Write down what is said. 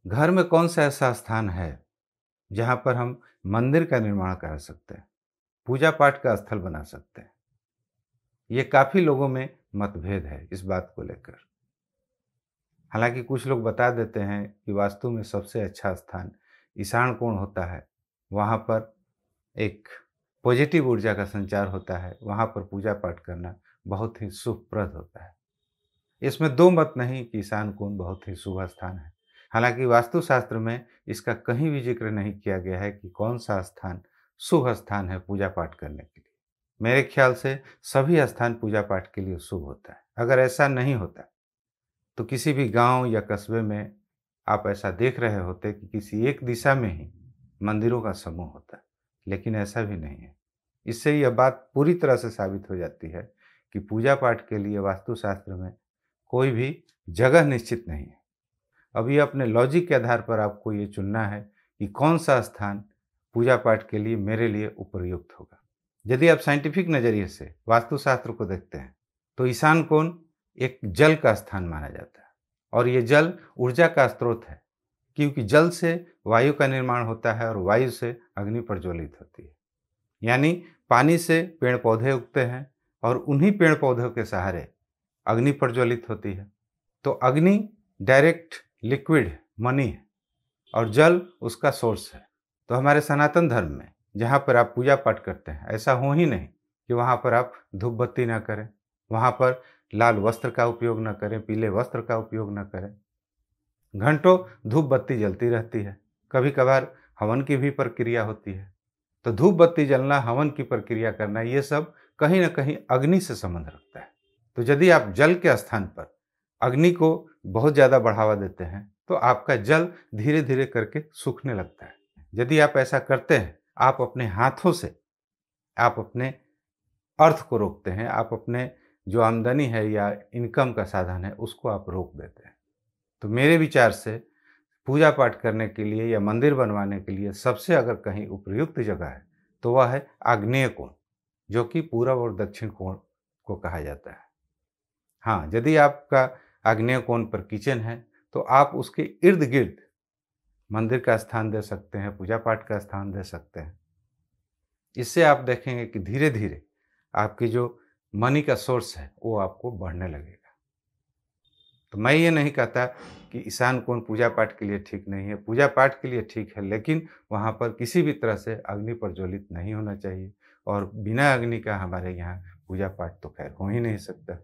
घर में कौन सा ऐसा स्थान है जहाँ पर हम मंदिर का निर्माण कर सकते हैं, पूजा पाठ का स्थल बना सकते हैं? ये काफ़ी लोगों में मतभेद है इस बात को लेकर। हालाँकि कुछ लोग बता देते हैं कि वास्तु में सबसे अच्छा स्थान ईशान कोण होता है, वहाँ पर एक पॉजिटिव ऊर्जा का संचार होता है, वहाँ पर पूजा पाठ करना बहुत ही शुभप्रद होता है। इसमें दो मत नहीं कि ईशान कोण बहुत ही शुभ स्थान है। हालाँकि वास्तुशास्त्र में इसका कहीं भी ज़िक्र नहीं किया गया है कि कौन-सा स्थान शुभ स्थान है पूजा पाठ करने के लिए। मेरे ख़्याल से सभी स्थान पूजा पाठ के लिए शुभ होता है। अगर ऐसा नहीं होता, तो किसी भी गाँव या कस्बे में आप ऐसा देख रहे होते कि किसी एक दिशा में ही मंदिरों का समूह होता है, लेकिन ऐसा भी नहीं है। इससे यह बात पूरी तरह से साबित हो जाती है कि पूजा पाठ के लिए वास्तुशास्त्र में कोई भी जगह निश्चित नहीं है। अब ये अपने लॉजिक के आधार पर आपको ये चुनना है कि कौन-सा स्थान पूजा पाठ के लिए मेरे लिए उपयुक्त होगा। यदि आप साइंटिफिक नज़रिए से वास्तुशास्त्र को देखते हैं, तो ईशान कोण एक जल का स्थान माना जाता है और ये जल ऊर्जा का स्रोत है, क्योंकि जल से वायु का निर्माण होता है और वायु से अग्नि प्रज्वलित होती है। यानी पानी से पेड़-पौधे उगते हैं और उन्हीं पेड़-पौधों के सहारे अग्नि प्रज्वलित होती है। तो अग्नि डायरेक्ट लिक्विड मनी है और जल उसका सोर्स है। तो हमारे सनातन धर्म में जहाँ पर आप पूजा पाठ करते हैं, ऐसा हो ही नहीं कि वहाँ पर आप धूप बत्ती ना करें, वहाँ पर लाल वस्त्र का उपयोग ना करें, पीले वस्त्र का उपयोग ना करें। घंटों धूप बत्ती जलती रहती है, कभी कभार हवन की भी प्रक्रिया होती है। तो धूप बत्ती जलना, हवन की प्रक्रिया करना, ये सब कहीं न कहीं अग्नि से संबंध रखता है। तो यदि आप जल के स्थान पर अग्नि को बहुत ज़्यादा बढ़ावा देते हैं, तो आपका जल धीरे-धीरे करके सूखने लगता है। यदि आप ऐसा करते हैं, आप अपने हाथों से आप अपने अर्थ को रोकते हैं, आप अपने जो आमदनी है या इनकम का साधन है, उसको आप रोक देते हैं। तो मेरे विचार से पूजा पाठ करने के लिए या मंदिर बनवाने के लिए सबसे अगर कहीं उपयुक्त जगह है, तो वह है आग्नेय कोण, जो कि पूरब और दक्षिण कोण को कहा जाता है। हाँ, यदि आपका आग्नेय कोण पर किचन है, तो आप उसके इर्द-गिर्द मंदिर का स्थान दे सकते हैं, पूजा पाठ का स्थान दे सकते हैं। इससे आप देखेंगे कि धीरे-धीरे आपकी जो मनी का सोर्स है, वो आपको बढ़ने लगेगा। तो मैं ये नहीं कहता कि ईशान कोण पूजा पाठ के लिए ठीक नहीं है, पूजा पाठ के लिए ठीक है, लेकिन वहाँ पर किसी भी तरह से अग्नि प्रज्वलित नहीं होना चाहिए और बिना अग्नि का हमारे यहाँ पूजा पाठ तो खैर हो ही नहीं सकता।